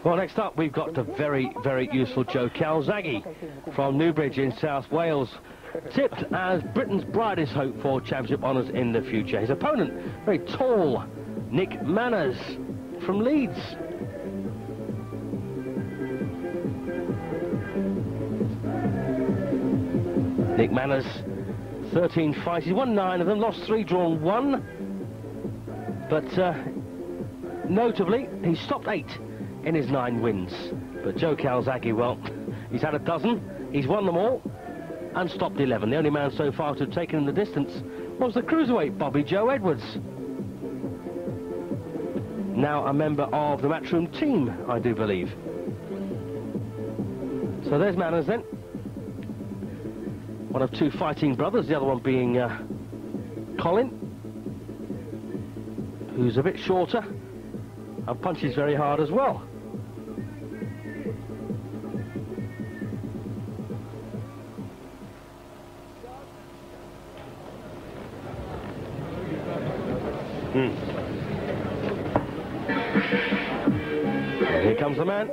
Well, next up, we've got the very, very useful Joe Calzaghe from Newbridge in South Wales, tipped as Britain's brightest hope for championship honours in the future. His opponent, very tall, Nick Manners from Leeds. Nick Manners, 13 fights. He's won 9 of them, lost 3, drawn 1. But notably, he's stopped 8 in his 9 wins. But Joe Calzaghe, well, he's had a dozen, he's won them all, and stopped 11. The only man so far to have taken him the distance was the cruiserweight Bobby Joe Edwards. Now a member of the Matchroom team, I do believe. So there's Manners then. One of 2 fighting brothers, the other one being Colin, who's a bit shorter and punches very hard as well. Here comes the man.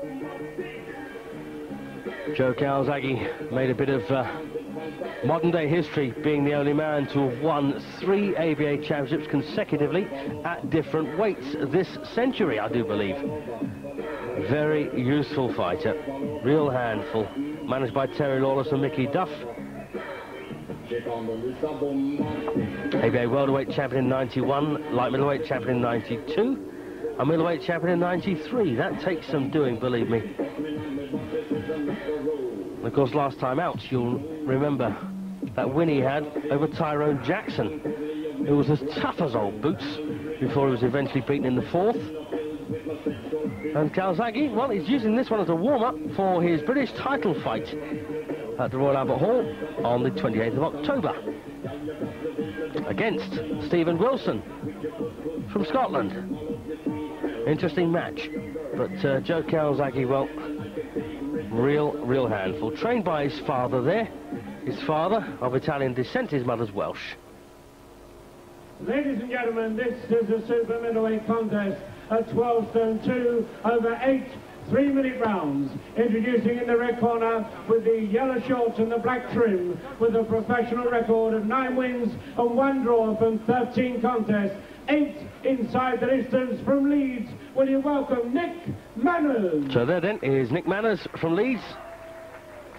Joe Calzaghe made a bit of modern-day history, being the only man to have won 3 ABA championships consecutively at different weights this century, I do believe. Very useful fighter, real handful, managed by Terry Lawless and Mickey Duff. ABA welterweight champion in 91, light middleweight champion in 92, a middleweight champion in 93. That takes some doing, believe me. And of course, last time out, you'll remember that win he had over Tyrone Jackson, who was as tough as old boots before he was eventually beaten in the 4th. And Calzaghe, well, he's using this one as a warm-up for his British title fight at the Royal Albert Hall on the 28th of October against Stephen Wilson from Scotland. Interesting match, but Joe Calzaghe, well, real handful. Trained by his father there. His father of Italian descent, his mother's Welsh. Ladies and gentlemen, this is a super middleweight contest at 12 stone 2 over 8 3-minute rounds. Introducing in the red corner with the yellow shorts and the black trim, with a professional record of 9 wins and 1 draw from 13 contests, 8 inside the distance from Leeds. Will you welcome Nick Manners? So there then is Nick Manners from Leeds.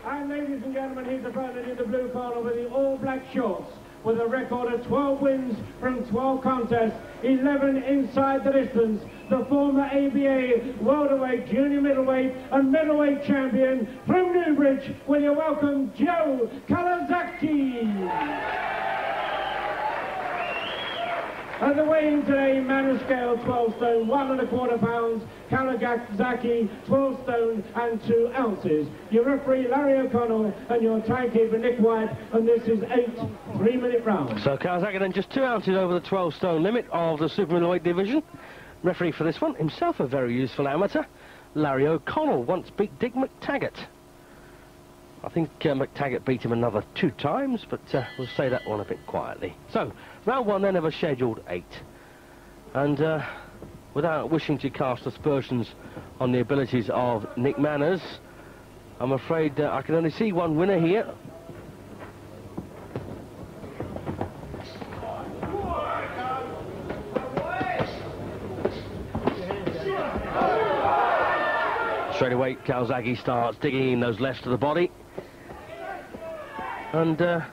And ladies and gentlemen, his opponent in the blue corner with the all-black shorts, with a record of 12 wins from 12 contests, 11 inside the distance, the former ABA welterweight, junior middleweight and middleweight champion from Newbridge. Will you welcome Joe Calzaghe? And the weigh-in today, Manners scale 12 stone 1 1/4 pounds, Calzaghe 12 stone and 2 ounces. Your referee Larry O'Connell and your timekeeper Nick White, and this is 8 3-minute rounds. So Calzaghe then just 2 ounces over the 12 stone limit of the super middleweight division. Referee for this one, himself a very useful amateur, Larry O'Connell, once beat Dick McTaggart. I think McTaggart beat him another 2 times, but we'll say that one a bit quietly. So, round 1 then of a scheduled 8. And without wishing to cast aspersions on the abilities of Nick Manners, I'm afraid I can only see one winner here. Straight away, Calzaghe starts digging in those lefts to the body. And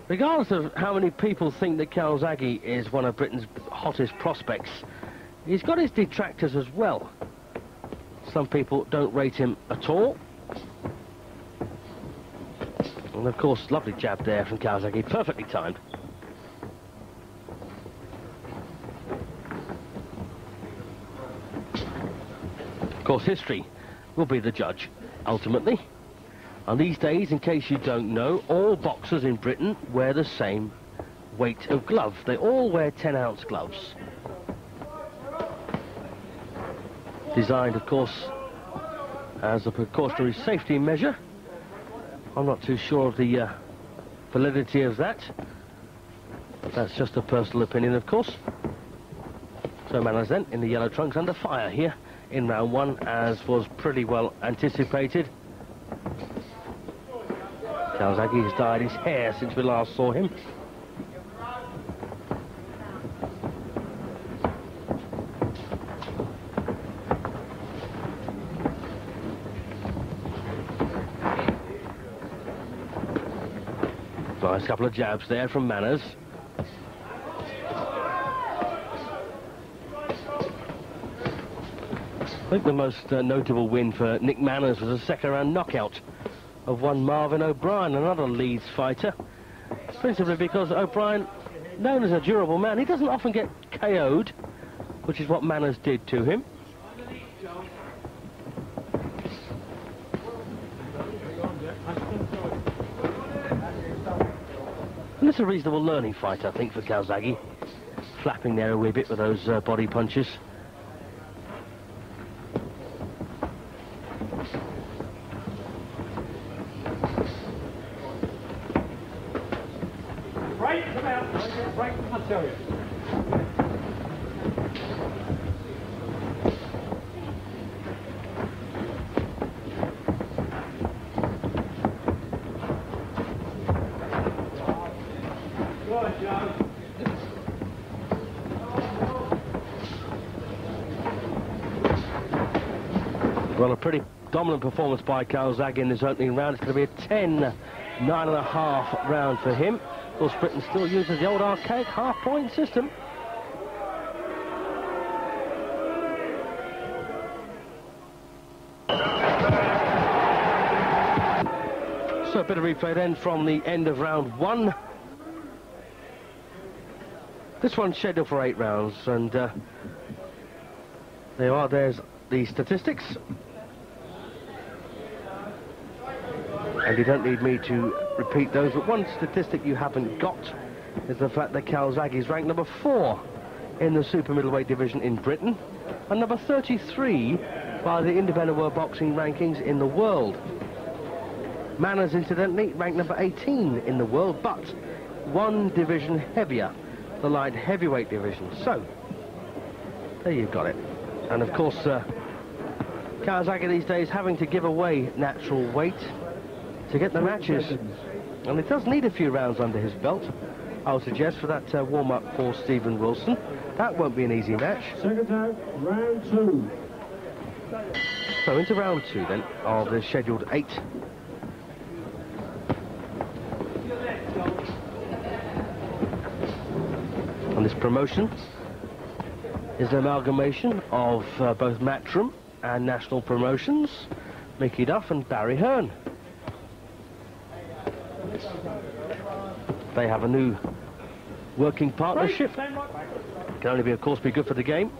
regardless of how many people think that Calzaghe is one of Britain's hottest prospects, he's got his detractors as well. Some people don't rate him at all. And of course, lovely jab there from Calzaghe, perfectly timed. Of course, history will be the judge, ultimately. And these days, in case you don't know, all boxers in Britain wear the same weight of glove. They all wear 10-ounce gloves. Designed, of course, as a precautionary safety measure. I'm not too sure of the validity of that. But that's just a personal opinion, of course. So So Manners then in the yellow trunks under fire here in round one, as was pretty well anticipated. Calzaghe has dyed his hair since we last saw him. Nice couple of jabs there from Manners. I think the most notable win for Nick Manners was a second round knockout of one Marvin O'Brien, another Leeds fighter. Principally because O'Brien, known as a durable man, he doesn't often get KO'd, which is what Manners did to him. And it's a reasonable learning fight, I think, for Calzaghe. Flapping there a wee bit with those body punches. Break, come out. Break, I tell you. Well, a pretty dominant performance by Calzaghe in this opening round. It's going to be a 10, 9.5 round for him. Of course, Britain still uses the old archaic half-point system. So a bit of replay then from the end of round one. This one's scheduled for 8 rounds, and there's the statistics. And you don't need me to repeat those, but one statistic you haven't got is the fact that Calzaghe is ranked number 4 in the super middleweight division in Britain, and number 33 by the Independent World Boxing Rankings in the world. Manners, incidentally, ranked number 18 in the world, but one division heavier, the light heavyweight division. So, there you've got it. And of course, Calzaghe these days having to give away natural weight to get the matches, and it does need a few rounds under his belt, I would suggest, for that warm-up for Stephen Wilson. That won't be an easy match. Second time, round 2. So into round 2 then of the scheduled 8. And this promotion is an amalgamation of both Matchroom and National Promotions, Mickey Duff and Barry Hearn. They have a new working partnership. Can only be, of course, be good for the game.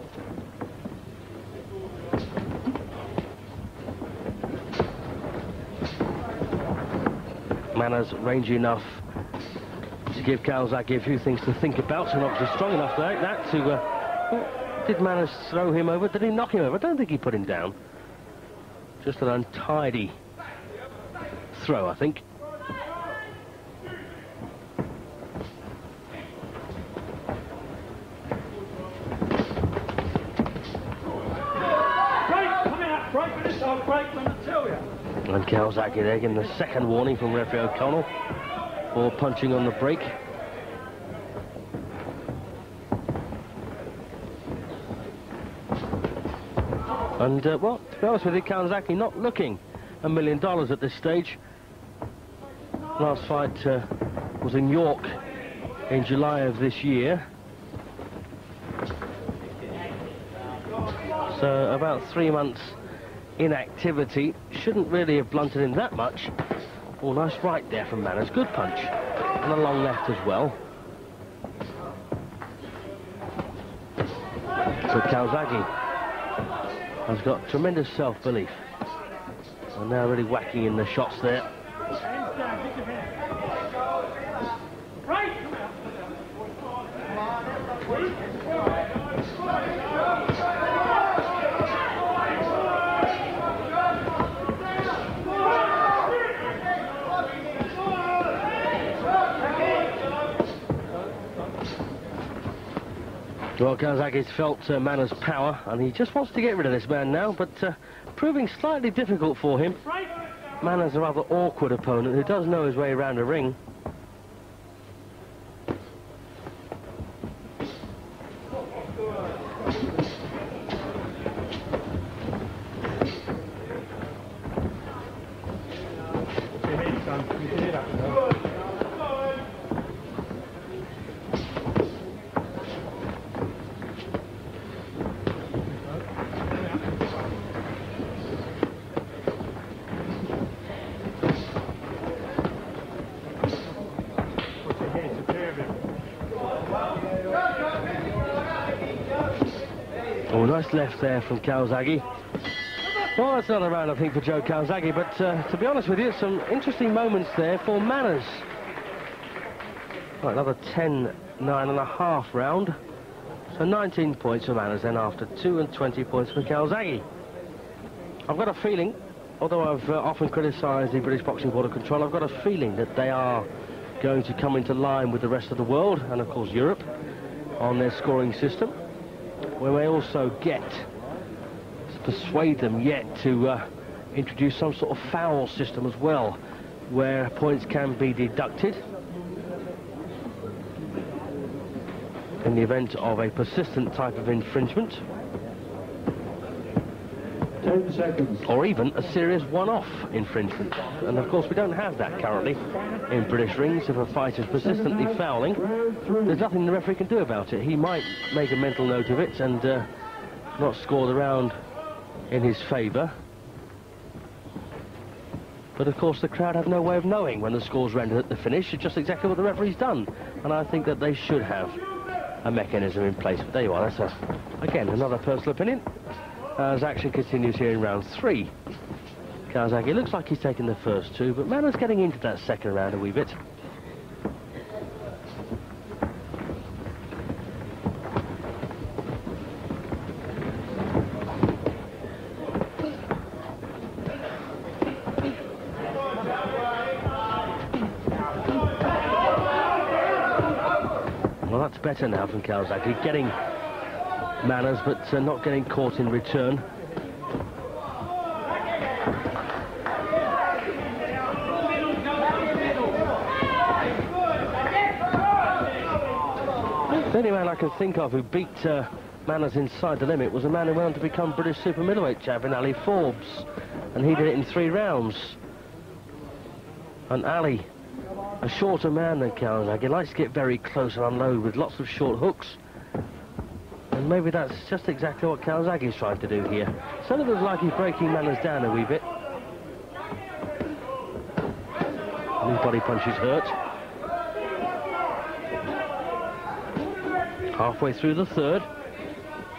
Manners rangy enough to give Calzaghe a few things to think about, and obviously strong enough like that to... did Manners throw him over? Did he knock him over? I don't think he put him down. Just an untidy throw, I think. And Calzaghe there getting the second warning from referee O'Connell for punching on the break. And, well, to be honest with you, Calzaghe not looking $1 million at this stage. Last fight was in York in July of this year. So about 3 months inactivity shouldn't really have blunted him that much. Oh, nice right there from Manners. Good punch. And a long left as well. So Calzaghe has got tremendous self-belief. And now really whacking in the shots there. Well, Calzaghe's felt Manners' power, and he just wants to get rid of this man now, but proving slightly difficult for him. Manners a rather awkward opponent who does know his way around a ring. Oh, nice left there from Calzaghe. Well, that's another round, I think, for Joe Calzaghe, but to be honest with you, some interesting moments there for Manners. Right, another 10-9.5 round. So 19 points for Manners then after 2 and 20 points for Calzaghe. I've got a feeling, although I've often criticised the British Boxing Board of Control, I've got a feeling that they are going to come into line with the rest of the world, and of course Europe, on their scoring system. We may also persuade them yet to introduce some sort of foul system as well, where points can be deducted in the event of a persistent type of infringement. 10 seconds. Or even a serious one-off infringement. And of course we don't have that currently in British rings. If a fighter's persistently fouling, there's nothing the referee can do about it. He might make a mental note of it and not score the round in his favour. But of course the crowd have no way of knowing when the score's rendered at the finish. It's just exactly what the referee's done. And I think that they should have a mechanism in place. But there you are, that's again another personal opinion. As action continues here in round 3. Calzaghe looks like he's taken the first 2, but Manners getting into that second round a wee bit. Well, that's better now from Calzaghe, getting Manners, but not getting caught in return. The only man I can think of who beat Manners inside the limit was a man who went on to become British super middleweight champion, Ali Forbes, and he did it in 3 rounds. And Ali, a shorter man than Calzaghe, he likes to get very close and unload with lots of short hooks. And maybe that's just exactly what Calzaghe's trying to do here. Certainly looks like he's breaking Manners down a wee bit. And his body punches hurt. Halfway through the third.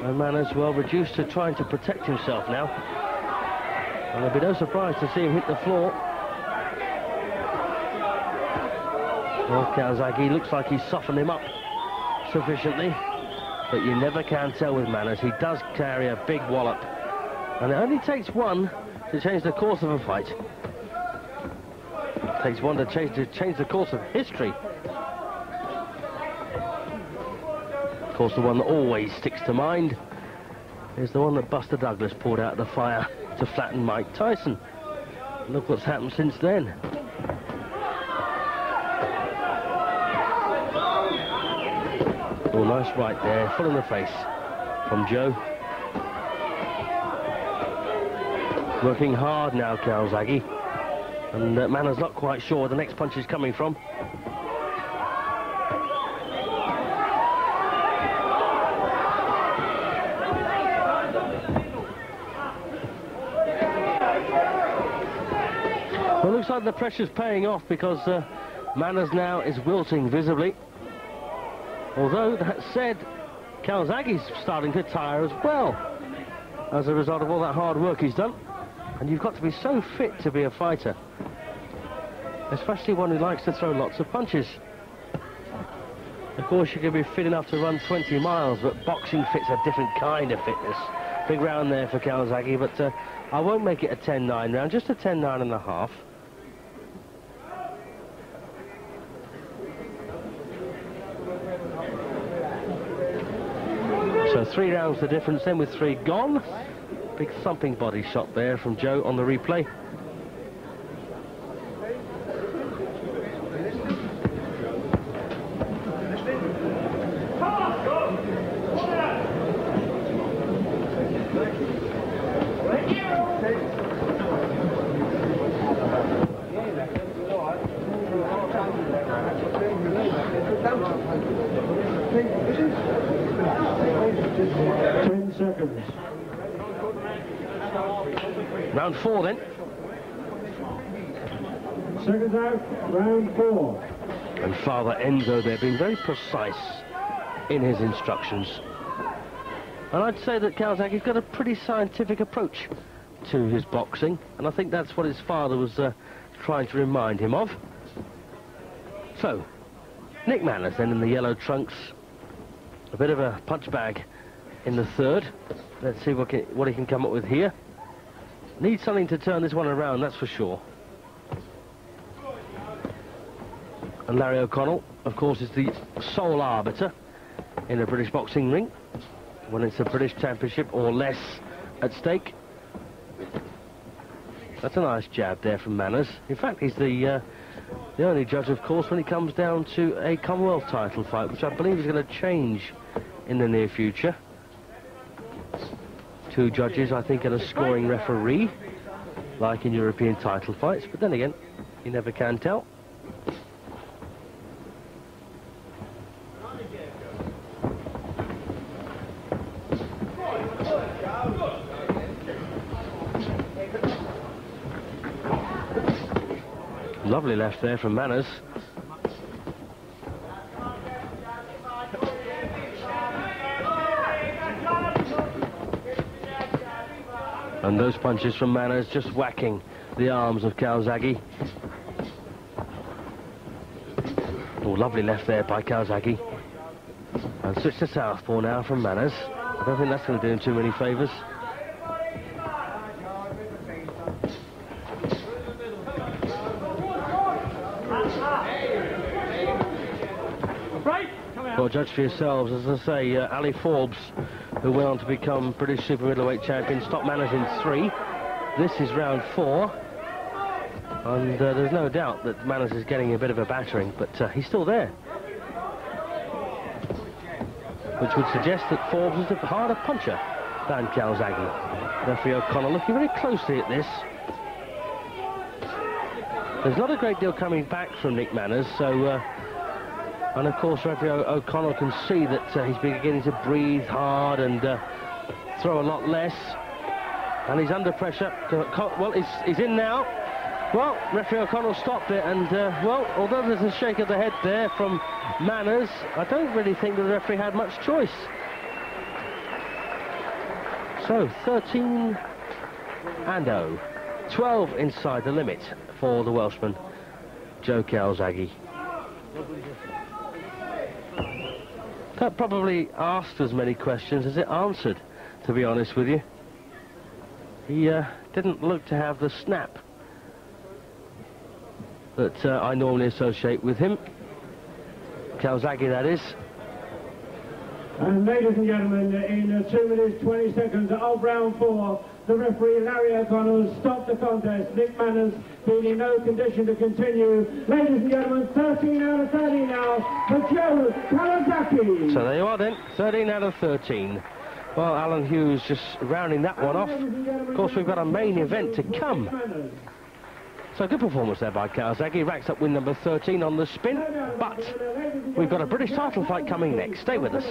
And Manners, well, reduced to trying to protect himself now. And there'll be no surprise to see him hit the floor. Well, Calzaghe looks like he's softened him up sufficiently. But you never can tell with Manners. He does carry a big wallop. And it only takes one to change the course of a fight. It takes one to change the course of history. Of course, the one that always sticks to mind is the one that Buster Douglas pulled out of the fire to flatten Mike Tyson. Look what's happened since then. Oh, nice right there, full in the face from Joe. Working hard now, Calzaghe. And Manners not quite sure where the next punch is coming from. Well, looks like the pressure's paying off because Manners now is wilting visibly. Although, that said, Calzaghe's starting to tire as well as a result of all that hard work he's done. And you've got to be so fit to be a fighter, especially one who likes to throw lots of punches. Of course, you can be fit enough to run 20 miles, but boxing fits a different kind of fitness. Big round there for Calzaghe, but I won't make it a 10-9 round, just a 10-9.5. So 3 rounds the difference then with 3 gone. Big thumping body shot there from Joe on the replay. Round 4 then. Seconds out, round 4. And Father Enzo there being very precise in his instructions. And I'd say that Calzaghe's got a pretty scientific approach to his boxing, and I think that's what his father was trying to remind him of. So, Nick Manners then in the yellow trunks. A bit of a punch bag in the third. Let's see what he can come up with here. Needs something to turn this one around, that's for sure. And Larry O'Connell, of course, is the sole arbiter in a British boxing ring when it's a British championship or less at stake. That's a nice jab there from Manners. In fact, he's the only judge, of course, when it comes down to a Commonwealth title fight, which I believe is going to change in the near future. 2 judges, I think, and a scoring referee, like in European title fights, but then again, you never can tell. Lovely left there from Manners. And those punches from Manners just whacking the arms of Calzaghe. Oh, lovely left there by Calzaghe. And switch to southpaw now from Manners. I don't think that's going to do him too many favours. Well, judge for yourselves, as I say, Ali Forbes, who went on to become British super middleweight champion, stopped Manners in 3. This is round 4. And there's no doubt that Manners is getting a bit of a battering, but he's still there. Which would suggest that Forbes is a harder puncher than Calzaghe. Referee O'Connell looking very closely at this. There's not a great deal coming back from Nick Manners, so... and of course, referee O'Connell can see that he's beginning to breathe hard and throw a lot less. And he's under pressure. Well, he's in now. Well, referee O'Connell stopped it, and well, although there's a shake of the head there from Manners, I don't really think the referee had much choice. So, 13-0. 12 inside the limit for the Welshman, Joe Calzaghe. That probably asked as many questions as it answered, to be honest with you. He didn't look to have the snap that I normally associate with him. Calzaghe, that is. And ladies and gentlemen, in 2 minutes 20 seconds of round 4, the referee Larry O'Connell stopped the contest. Nick Manners being in no condition to continue. Ladies and gentlemen, 13 out of 30 now for Joe Calzaghe. So there you are then, 13 out of 13. Well, Alan Hughes just rounding that one off. Of course, we've got a main event to come. So good performance there by Calzaghe. Racks up win number 13 on the spin. But we've got a British title fight coming next. Stay with us.